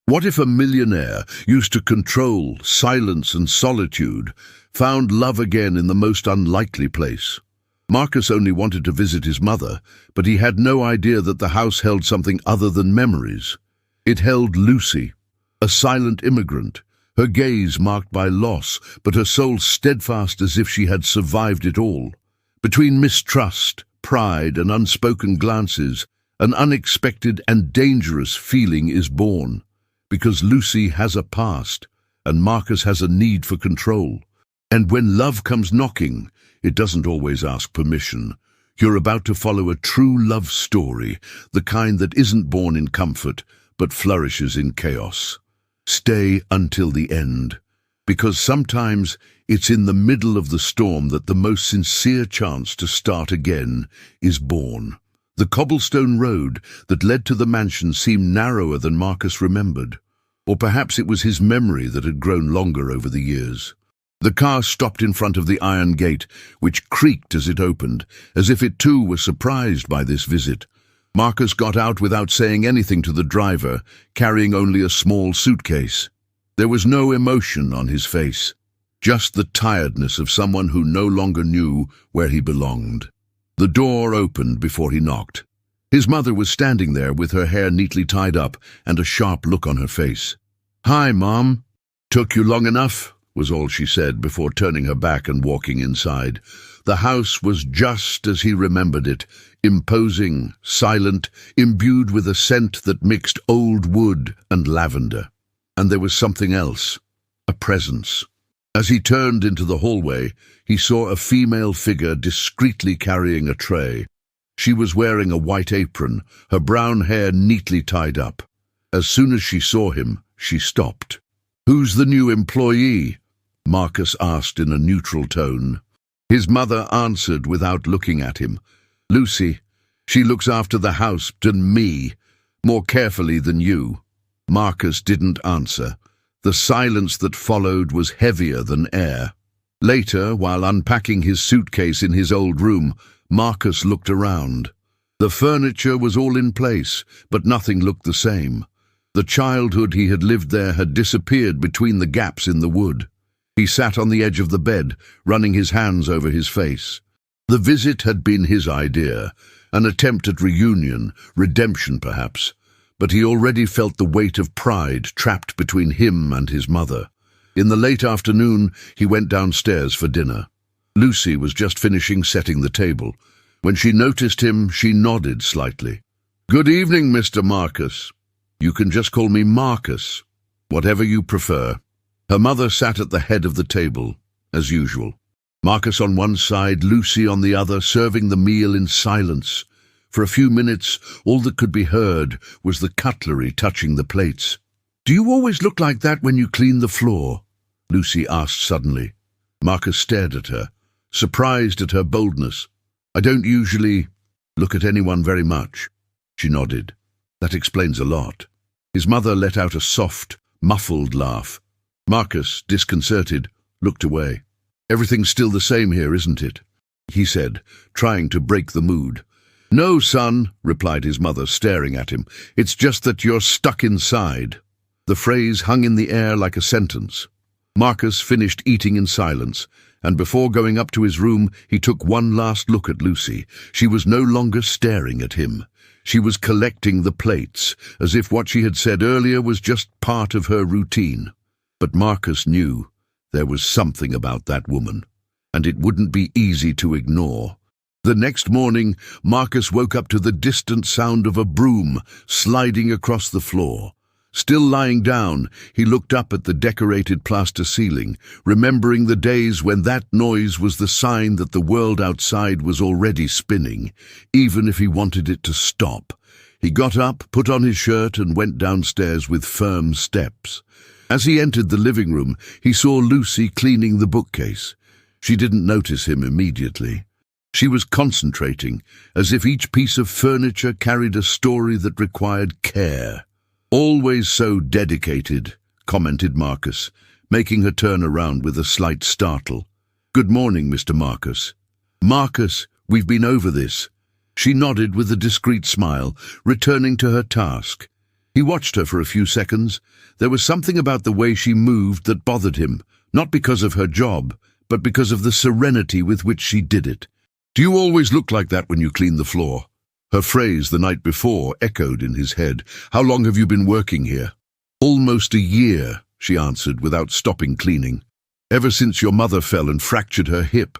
What if a millionaire used to control, silence and solitude found love again in the most unlikely place? Marcus only wanted to visit his mother, but he had no idea that the house held something other than memories. It held Lucy, a silent immigrant, her gaze marked by loss, but her soul steadfast as if she had survived it all. Between mistrust, pride, and unspoken glances, an unexpected and dangerous feeling is born. Because Lucy has a past, and Marcus has a need for control. And when love comes knocking, it doesn't always ask permission. You're about to follow a true love story, the kind that isn't born in comfort, but flourishes in chaos. Stay until the end, because sometimes it's in the middle of the storm that the most sincere chance to start again is born. The cobblestone road that led to the mansion seemed narrower than Marcus remembered. Or perhaps it was his memory that had grown longer over the years. The car stopped in front of the iron gate, which creaked as it opened, as if it too was surprised by this visit. Marcus got out without saying anything to the driver, carrying only a small suitcase. There was no emotion on his face, just the tiredness of someone who no longer knew where he belonged. The door opened before he knocked. His mother was standing there with her hair neatly tied up and a sharp look on her face. "Hi, Mom." "Took you long enough?" was all she said before turning her back and walking inside. The house was just as he remembered it, imposing, silent, imbued with a scent that mixed old wood and lavender. And there was something else, a presence. As he turned into the hallway, he saw a female figure discreetly carrying a tray. She was wearing a white apron, her brown hair neatly tied up. As soon as she saw him, she stopped. "Who's the new employee?" Marcus asked in a neutral tone. His mother answered without looking at him. "Lucy. She looks after the house and me, more carefully than you." Marcus didn't answer. The silence that followed was heavier than air. Later, while unpacking his suitcase in his old room, Marcus looked around. The furniture was all in place, but nothing looked the same. The childhood he had lived there had disappeared between the gaps in the wood. He sat on the edge of the bed, running his hands over his face. The visit had been his idea, an attempt at reunion, redemption perhaps, but he already felt the weight of pride trapped between him and his mother. In the late afternoon, he went downstairs for dinner. Lucy was just finishing setting the table. When she noticed him, she nodded slightly. "Good evening, Mr. Marcus." "You can just call me Marcus, whatever you prefer." Her mother sat at the head of the table, as usual. Marcus on one side, Lucy on the other, serving the meal in silence. For a few minutes, all that could be heard was the cutlery touching the plates. "Do you always look like that when you clean the floor?" Lucy asked suddenly. Marcus stared at her, surprised at her boldness. "I don't usually look at anyone very much." She nodded. "That explains a lot." His mother let out a soft, muffled laugh. Marcus, disconcerted, looked away. "Everything's still the same here, isn't it?" he said, trying to break the mood. "No, son," replied his mother, staring at him. "It's just that you're stuck inside." The phrase hung in the air like a sentence. Marcus finished eating in silence, and before going up to his room, he took one last look at Lucy. She was no longer staring at him. She was collecting the plates, as if what she had said earlier was just part of her routine. But Marcus knew there was something about that woman, and it wouldn't be easy to ignore. The next morning, Marcus woke up to the distant sound of a broom sliding across the floor. Still lying down, he looked up at the decorated plaster ceiling, remembering the days when that noise was the sign that the world outside was already spinning, even if he wanted it to stop. He got up, put on his shirt, and went downstairs with firm steps. As he entered the living room, he saw Lucy cleaning the bookcase. She didn't notice him immediately. She was concentrating, as if each piece of furniture carried a story that required care. "Always so dedicated," commented Marcus, making her turn around with a slight startle. "Good morning, Mr. Marcus." "Marcus, we've been over this." She nodded with a discreet smile, returning to her task. He watched her for a few seconds. There was something about the way she moved that bothered him, not because of her job, but because of the serenity with which she did it. "Do you always look like that when you clean the floor?" Her phrase the night before echoed in his head. "How long have you been working here?" "Almost a year," she answered without stopping cleaning. "Ever since your mother fell and fractured her hip."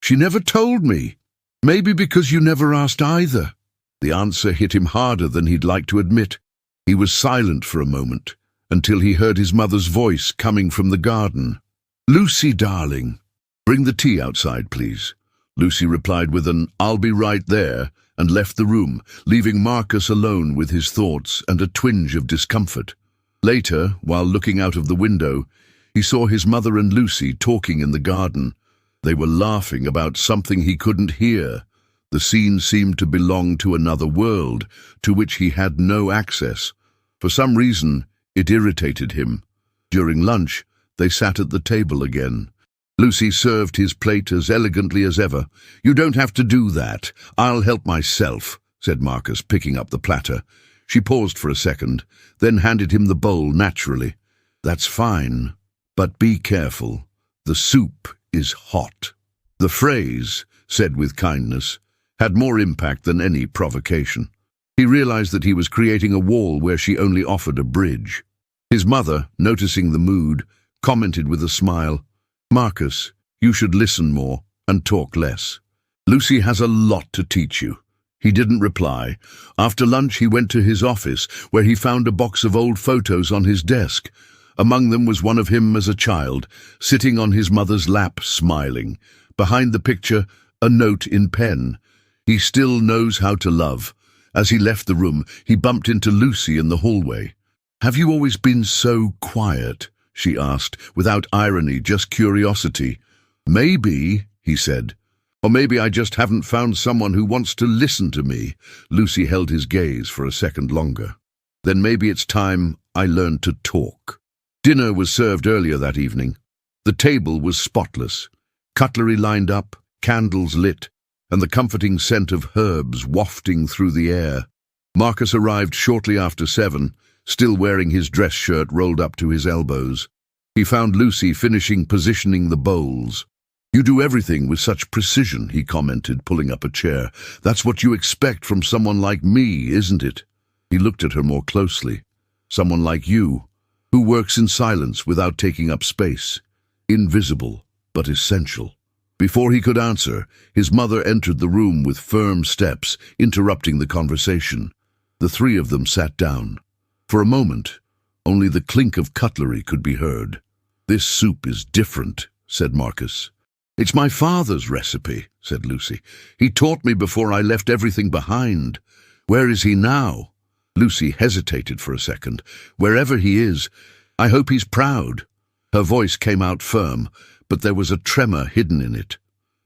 "She never told me." "Maybe because you never asked either." The answer hit him harder than he'd like to admit. He was silent for a moment, until he heard his mother's voice coming from the garden. "Lucy, darling, bring the tea outside, please." Lucy replied with an "I'll be right there," and left the room, leaving Marcus alone with his thoughts and a twinge of discomfort. Later, while looking out of the window, he saw his mother and Lucy talking in the garden. They were laughing about something he couldn't hear. The scene seemed to belong to another world, to which he had no access. For some reason, it irritated him. During lunch, they sat at the table again. Lucy served his plate as elegantly as ever. "You don't have to do that. I'll help myself," said Marcus, picking up the platter. She paused for a second, then handed him the bowl naturally. "That's fine, but be careful. The soup is hot." The phrase, said with kindness, had more impact than any provocation. He realized that he was creating a wall where she only offered a bridge. His mother, noticing the mood, commented with a smile, "Marcus, you should listen more and talk less. Lucy has a lot to teach you." He didn't reply. After lunch, he went to his office, where he found a box of old photos on his desk. Among them was one of him as a child, sitting on his mother's lap, smiling. Behind the picture, a note in pen. "He still knows how to love." As he left the room, he bumped into Lucy in the hallway. "Have you always been so quiet?" she asked, without irony, just curiosity. "Maybe," he said. "Or maybe I just haven't found someone who wants to listen to me." Lucy held his gaze for a second longer. "Then maybe it's time I learned to talk." Dinner was served earlier that evening. The table was spotless. Cutlery lined up, candles lit, and the comforting scent of herbs wafting through the air. Marcus arrived shortly after 7, still wearing his dress shirt rolled up to his elbows. He found Lucy positioning the bowls. "You do everything with such precision," he commented, pulling up a chair. "That's what you expect from someone like me, isn't it?" He looked at her more closely. "Someone like you, who works in silence without taking up space. Invisible, but essential." Before he could answer, his mother entered the room with firm steps, interrupting the conversation. The three of them sat down. For a moment, only the clink of cutlery could be heard. "This soup is different," said Marcus. "It's my father's recipe," said Lucy. "He taught me before I left everything behind." "Where is he now?" Lucy hesitated for a second. "Wherever he is, I hope he's proud." Her voice came out firm, but there was a tremor hidden in it.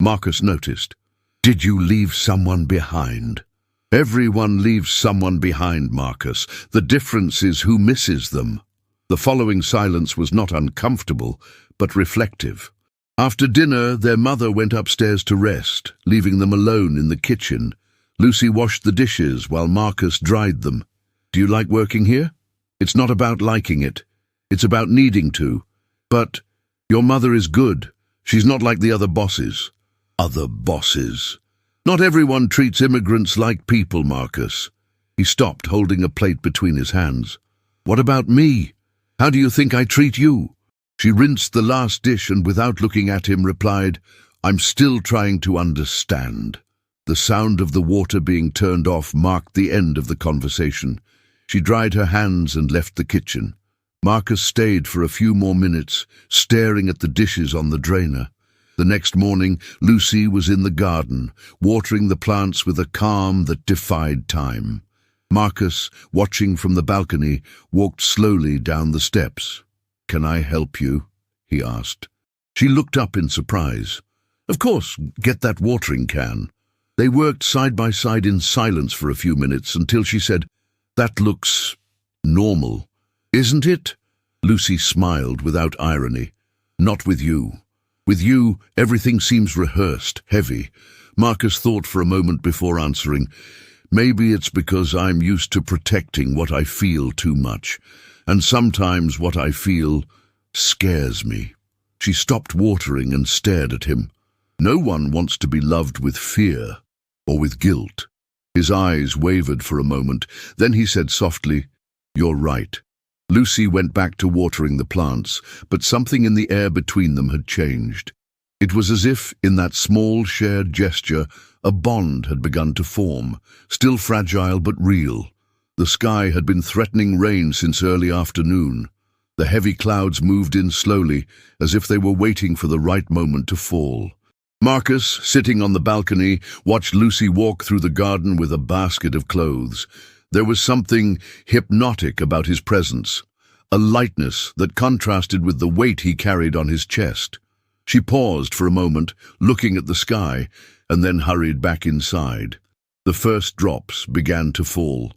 Marcus noticed. "Did you leave someone behind?" "Everyone leaves someone behind, Marcus. The difference is who misses them." The following silence was not uncomfortable, but reflective. After dinner, their mother went upstairs to rest, leaving them alone in the kitchen. Lucy washed the dishes while Marcus dried them. "Do you like working here?" "It's not about liking it. It's about needing to. But your mother is good. She's not like the other bosses." "Other bosses?" "Not everyone treats immigrants like people, Marcus." He stopped, holding a plate between his hands. "What about me? How do you think I treat you?" She rinsed the last dish and, without looking at him, replied, "I'm still trying to understand." The sound of the water being turned off marked the end of the conversation. She dried her hands and left the kitchen. Marcus stayed for a few more minutes, staring at the dishes on the drainer. The next morning, Lucy was in the garden, watering the plants with a calm that defied time. Marcus, watching from the balcony, walked slowly down the steps. "Can I help you?" he asked. She looked up in surprise. "Of course, get that watering can." They worked side by side in silence for a few minutes until she said, "That looks normal, isn't it?" Lucy smiled without irony. "Not with you. With you, everything seems rehearsed, heavy." Marcus thought for a moment before answering. Maybe it's because I'm used to protecting what I feel too much, and sometimes what I feel scares me." She stopped watering and stared at him. No one wants to be loved with fear or with guilt. His eyes wavered for a moment. Then he said softly, "You're right." Lucy went back to watering the plants, but something in the air between them had changed. It was as if, in that small shared gesture, a bond had begun to form, still fragile but real. The sky had been threatening rain since early afternoon. The heavy clouds moved in slowly, as if they were waiting for the right moment to fall. Marcus, sitting on the balcony, watched Lucy walk through the garden with a basket of clothes. There was something hypnotic about his presence, a lightness that contrasted with the weight he carried on his chest. She paused for a moment, looking at the sky, and then hurried back inside. The first drops began to fall.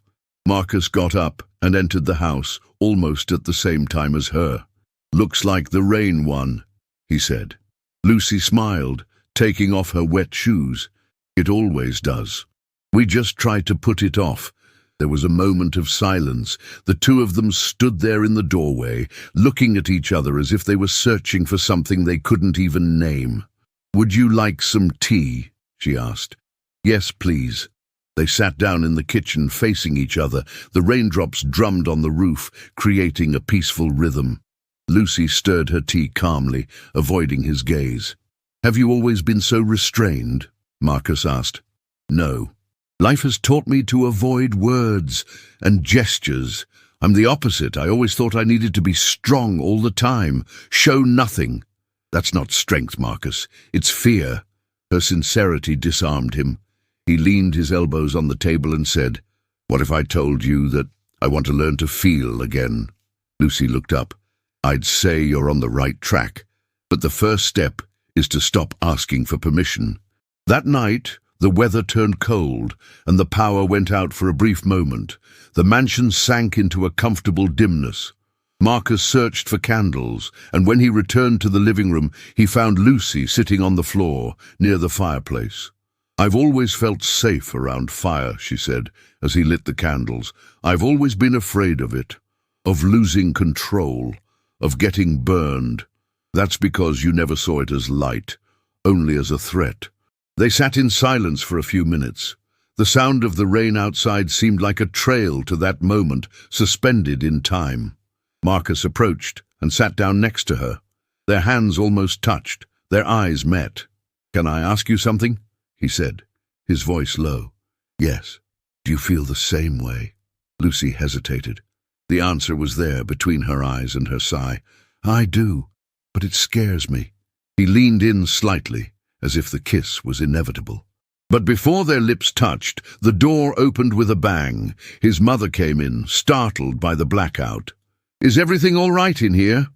Marcus got up and entered the house almost at the same time as her. "Looks like the rain won," he said. Lucy smiled, taking off her wet shoes. "It always does. We just try to put it off." There was a moment of silence. The two of them stood there in the doorway, looking at each other as if they were searching for something they couldn't even name. "Would you like some tea?" she asked. "Yes, please." They sat down in the kitchen facing each other. The raindrops drummed on the roof, creating a peaceful rhythm. Lucy stirred her tea calmly, avoiding his gaze. "Have you always been so restrained?" Marcus asked. "No. Life has taught me to avoid words and gestures. I'm the opposite. I always thought I needed to be strong all the time, show nothing." "That's not strength, Marcus. It's fear." Her sincerity disarmed him. He leaned his elbows on the table and said, "What if I told you that I want to learn to feel again?" Lucy looked up. "I'd say you're on the right track, but the first step is to stop asking for permission." That night, the weather turned cold, and the power went out for a brief moment. The mansion sank into a comfortable dimness. Marcus searched for candles, and when he returned to the living room, he found Lucy sitting on the floor, near the fireplace. "I've always felt safe around fire," she said, as he lit the candles. "I've always been afraid of it, of losing control, of getting burned. That's because you never saw it as light, only as a threat." They sat in silence for a few minutes. The sound of the rain outside seemed like a trail to that moment, suspended in time. Marcus approached and sat down next to her. Their hands almost touched, their eyes met. "Can I ask you something?" he said, his voice low. "Yes." "Do you feel the same way?" Lucy hesitated. The answer was there between her eyes and her sigh. "I do, but it scares me." He leaned in slightly, as if the kiss was inevitable. But before their lips touched, the door opened with a bang. His mother came in, startled by the blackout. "Is everything all right in here?"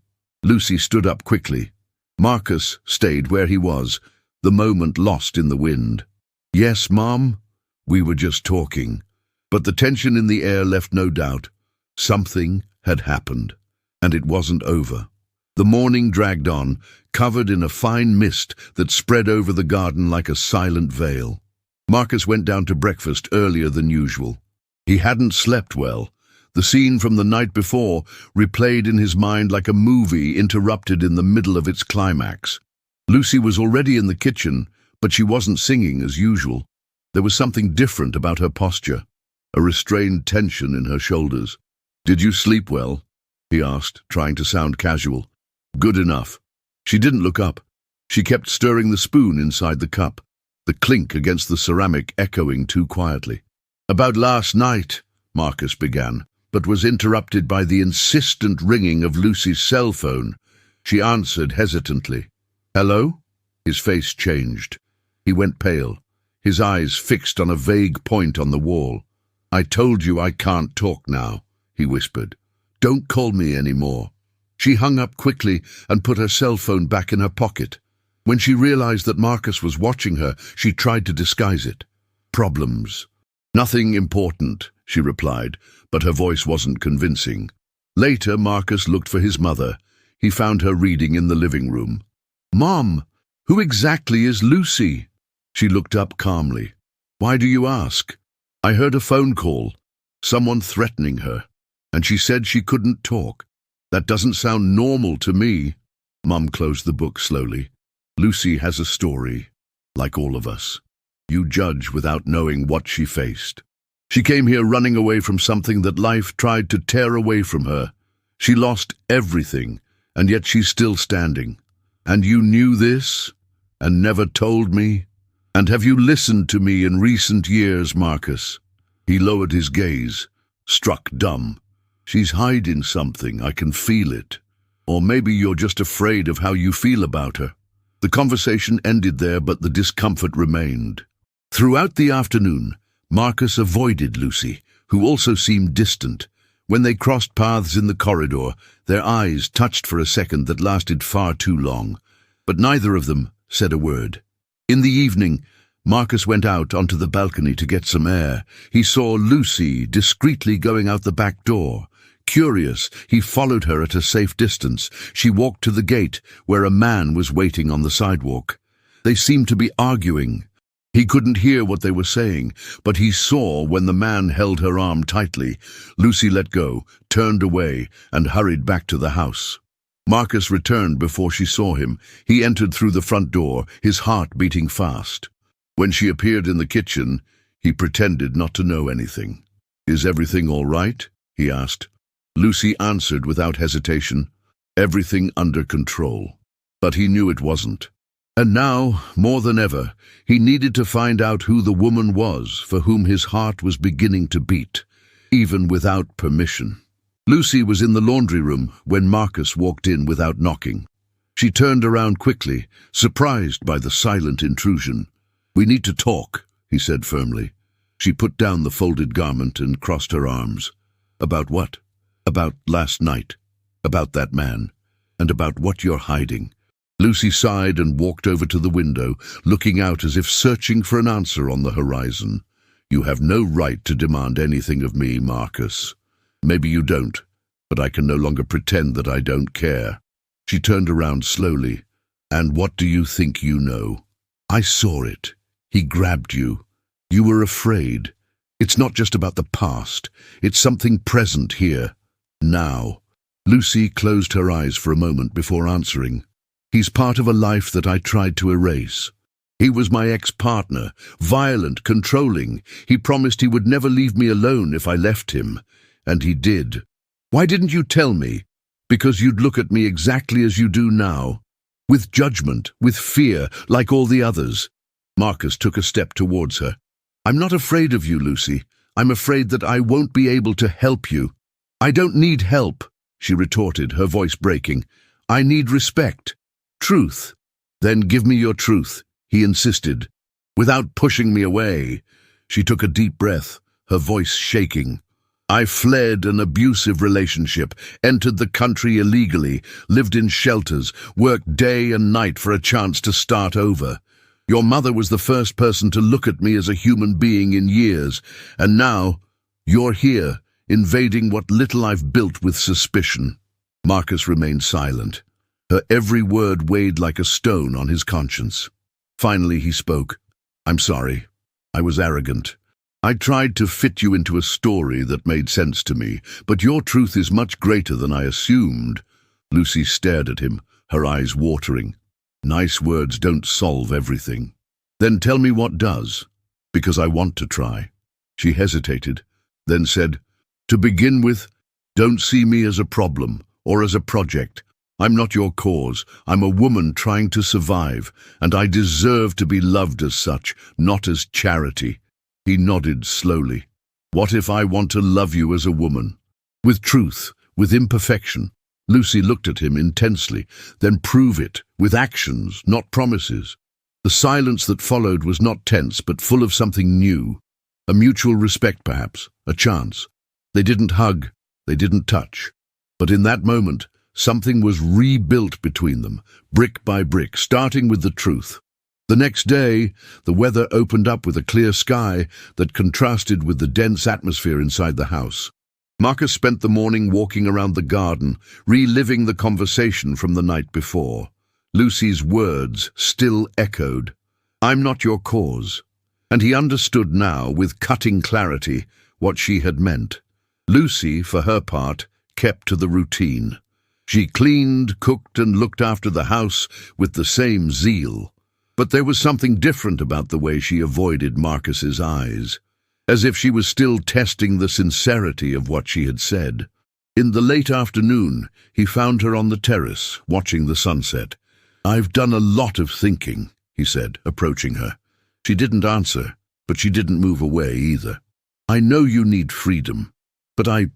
Lucy stood up quickly. Marcus stayed where he was, the moment lost in the wind. "Yes, Mom?" "We were just talking." But the tension in the air left no doubt. Something had happened, and it wasn't over. The morning dragged on, covered in a fine mist that spread over the garden like a silent veil. Marcus went down to breakfast earlier than usual. He hadn't slept well. The scene from the night before replayed in his mind like a movie interrupted in the middle of its climax. Lucy was already in the kitchen, but she wasn't singing as usual. There was something different about her posture, a restrained tension in her shoulders. "Did you sleep well?" he asked, trying to sound casual. "Good enough." She didn't look up. She kept stirring the spoon inside the cup, the clink against the ceramic echoing too quietly. "About last night," Marcus began, but was interrupted by the insistent ringing of Lucy's cell phone. She answered hesitantly. "Hello?" His face changed. He went pale, his eyes fixed on a vague point on the wall. "I told you I can't talk now," he whispered. "Don't call me anymore." She hung up quickly and put her cell phone back in her pocket. When she realized that Marcus was watching her, she tried to disguise it. "Problems." "Nothing important," she replied, but her voice wasn't convincing. Later, Marcus looked for his mother. He found her reading in the living room. "Mom, who exactly is Lucy?" She looked up calmly. "Why do you ask?" I heard a phone call, someone threatening her, and she said she couldn't talk. That doesn't sound normal to me. Mum closed the book slowly. Lucy has a story, like all of us. You judge without knowing what she faced. She came here running away from something that life tried to tear away from her. She lost everything, and yet she's still standing. And you knew this, and never told me? And have you listened to me in recent years, Marcus? He lowered his gaze, struck dumb. She's hiding something, I can feel it. Or maybe you're just afraid of how you feel about her. The conversation ended there, but the discomfort remained. Throughout the afternoon, Marcus avoided Lucy, who also seemed distant. When they crossed paths in the corridor, their eyes touched for a second that lasted far too long, but neither of them said a word. In the evening, Marcus went out onto the balcony to get some air. He saw Lucy discreetly going out the back door. Curious, he followed her at a safe distance. She walked to the gate, where a man was waiting on the sidewalk. They seemed to be arguing. He couldn't hear what they were saying, but he saw when the man held her arm tightly. Lucy let go, turned away, and hurried back to the house. Marcus returned before she saw him. He entered through the front door, his heart beating fast. When she appeared in the kitchen, he pretended not to know anything. "Is everything all right?" he asked. Lucy answered without hesitation, "Everything under control." But he knew it wasn't. And now, more than ever, he needed to find out who the woman was for whom his heart was beginning to beat, even without permission. Lucy was in the laundry room when Marcus walked in without knocking. She turned around quickly, surprised by the silent intrusion. "We need to talk," he said firmly. She put down the folded garment and crossed her arms. "About what?" "About last night. About that man. And about what you're hiding." Lucy sighed and walked over to the window, looking out as if searching for an answer on the horizon. "You have no right to demand anything of me, Marcus. Maybe you don't, but I can no longer pretend that I don't care." She turned around slowly. "And what do you think you know? I saw it. He grabbed you. You were afraid. It's not just about the past. It's something present here. Now." Lucy closed her eyes for a moment before answering. "He's part of a life that I tried to erase. He was my ex-partner, violent, controlling. He promised he would never leave me alone if I left him. And he did. Why didn't you tell me? Because you'd look at me exactly as you do now. With judgment, with fear, like all the others." Marcus took a step towards her. "I'm not afraid of you, Lucy. I'm afraid that I won't be able to help you." "I don't need help," she retorted, her voice breaking. "I need respect. Truth." "Then give me your truth," he insisted, without pushing me away. She took a deep breath, her voice shaking. "I fled an abusive relationship, entered the country illegally, lived in shelters, worked day and night for a chance to start over. Your mother was the first person to look at me as a human being in years, and now you're here, invading what little I've built with suspicion." Marcus remained silent. Her every word weighed like a stone on his conscience. Finally he spoke. "I'm sorry. I was arrogant. I tried to fit you into a story that made sense to me, but your truth is much greater than I assumed." Lucy stared at him, her eyes watering. "Nice words don't solve everything." "Then tell me what does, because I want to try." She hesitated, then said, "To begin with, don't see me as a problem or as a project. I'm not your cause. I'm a woman trying to survive, and I deserve to be loved as such, not as charity." He nodded slowly. "What if I want to love you as a woman? With truth, with imperfection." Lucy looked at him intensely. "Then prove it, with actions, not promises." The silence that followed was not tense, but full of something new. A mutual respect, perhaps, a chance. They didn't hug, they didn't touch. But in that moment, something was rebuilt between them, brick by brick, starting with the truth. The next day, the weather opened up with a clear sky that contrasted with the dense atmosphere inside the house. Marcus spent the morning walking around the garden, reliving the conversation from the night before. Lucy's words still echoed. "I'm not your cause. And he understood now, with cutting clarity, what she had meant. Lucy, for her part, kept to the routine. She cleaned, cooked, and looked after the house with the same zeal. But there was something different about the way she avoided Marcus's eyes, as if she was still testing the sincerity of what she had said. In the late afternoon, he found her on the terrace, watching the sunset. "I've done a lot of thinking," he said, approaching her. She didn't answer, but she didn't move away either. "I know you need freedom, but I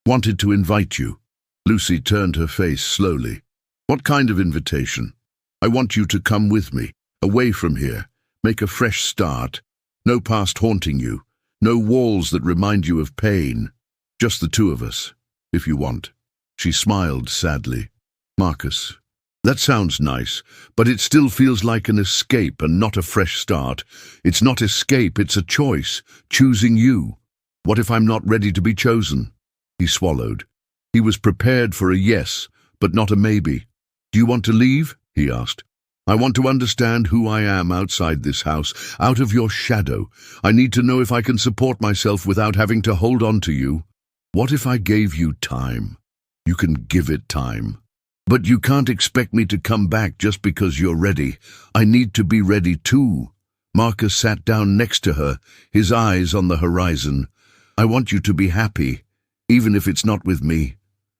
wanted to invite you." Lucy turned her face slowly. "What kind of invitation?" "I want you to come with me, away from here, make a fresh start. No past haunting you, no walls that remind you of pain. Just the two of us, if you want." She smiled sadly. "Marcus, that sounds nice, but it still feels like an escape and not a fresh start. It's not escape, it's a choice, choosing you. What if I'm not ready to be chosen?" He swallowed. He was prepared for a yes, but not a maybe. "Do you want to leave?" he asked. "I want to understand who I am outside this house, out of your shadow. I need to know if I can support myself without having to hold on to you. What if I gave you time?" "You can give it time. But you can't expect me to come back just because you're ready. I need to be ready too." Marcus sat down next to her, his eyes on the horizon. "I want you to be happy, even if it's not with me."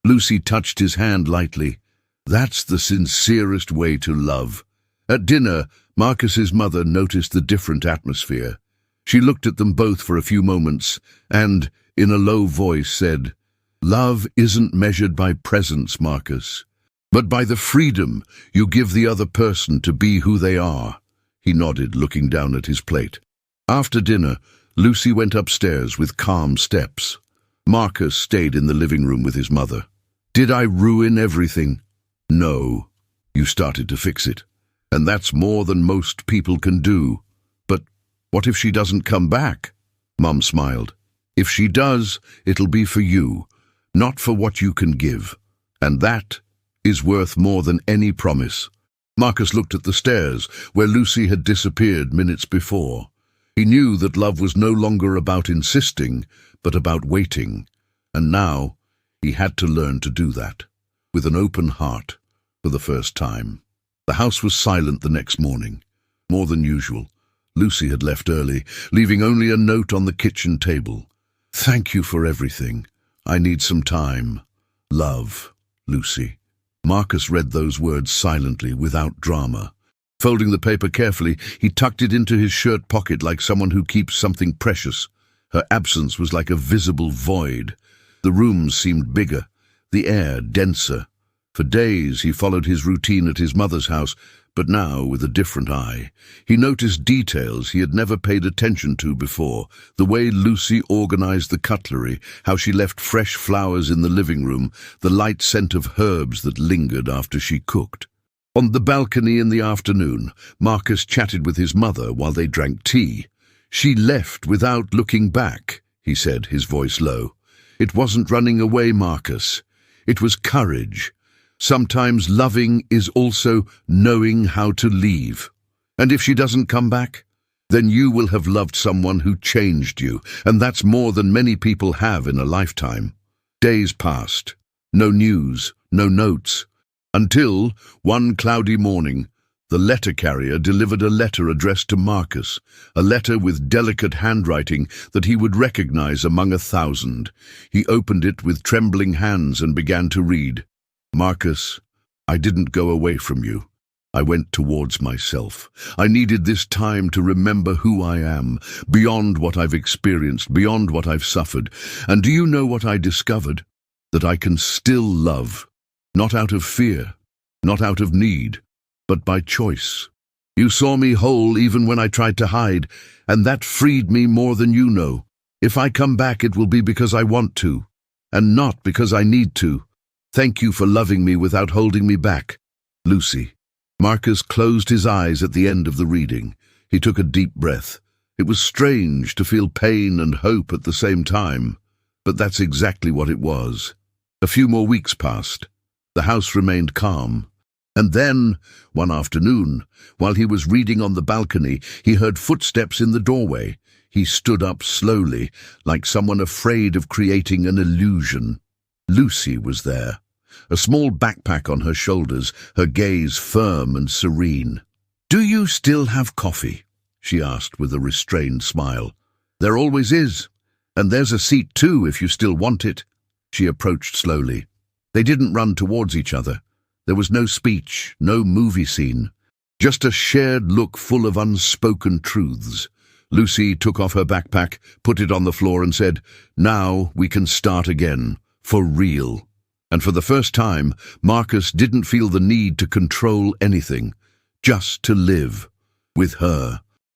Lucy touched his hand lightly. "That's the sincerest way to love." At dinner, Marcus's mother noticed the different atmosphere. She looked at them both for a few moments and, in a low voice, said, "Love isn't measured by presence, Marcus, but by the freedom you give the other person to be who they are." He nodded, looking down at his plate. After dinner, Lucy went upstairs with calm steps. Marcus stayed in the living room with his mother. "Did I ruin everything?" "No. You started to fix it. And that's more than most people can do." "But what if she doesn't come back?" Mum smiled. "If she does, it'll be for you, not for what you can give. And that is worth more than any promise." Marcus looked at the stairs, where Lucy had disappeared minutes before. He knew that love was no longer about insisting, but about waiting. And now he had to learn to do that, with an open heart, for the first time. The house was silent the next morning, more than usual. Lucy had left early, leaving only a note on the kitchen table. "Thank you for everything. I need some time. Love, Lucy." Marcus read those words silently, without drama. Folding the paper carefully, he tucked it into his shirt pocket like someone who keeps something precious. Her absence was like a visible void. The rooms seemed bigger, the air denser. For days he followed his routine at his mother's house, but now with a different eye. He noticed details he had never paid attention to before, the way Lucy organized the cutlery, how she left fresh flowers in the living room, the light scent of herbs that lingered after she cooked. On the balcony in the afternoon, Marcus chatted with his mother while they drank tea. "She left without looking back," he said, his voice low. "It wasn't running away, Marcus. It was courage. Sometimes loving is also knowing how to leave. And if she doesn't come back, then you will have loved someone who changed you, and that's more than many people have in a lifetime." Days passed. No news, no notes. Until, one cloudy morning, the letter carrier delivered a letter addressed to Marcus, a letter with delicate handwriting that he would recognize among 1,000. He opened it with trembling hands and began to read. "Marcus, I didn't go away from you. I went towards myself. I needed this time to remember who I am, beyond what I've experienced, beyond what I've suffered. And do you know what I discovered? That I can still love, not out of fear, not out of need, but by choice. You saw me whole even when I tried to hide, and that freed me more than you know. If I come back, it will be because I want to, and not because I need to. Thank you for loving me without holding me back. Lucy." Marcus closed his eyes at the end of the reading. He took a deep breath. It was strange to feel pain and hope at the same time, but that's exactly what it was. A few more weeks passed. The house remained calm. And then, one afternoon, while he was reading on the balcony, he heard footsteps in the doorway. He stood up slowly, like someone afraid of creating an illusion. Lucy was there, a small backpack on her shoulders, her gaze firm and serene. "Do you still have coffee?" she asked with a restrained smile. "There always is. And there's a seat too if you still want it." She approached slowly. They didn't run towards each other. There was no speech, no movie scene, just a shared look full of unspoken truths. Lucy took off her backpack, put it on the floor and said, "Now we can start again, for real." And for the first time, Marcus didn't feel the need to control anything, just to live with her.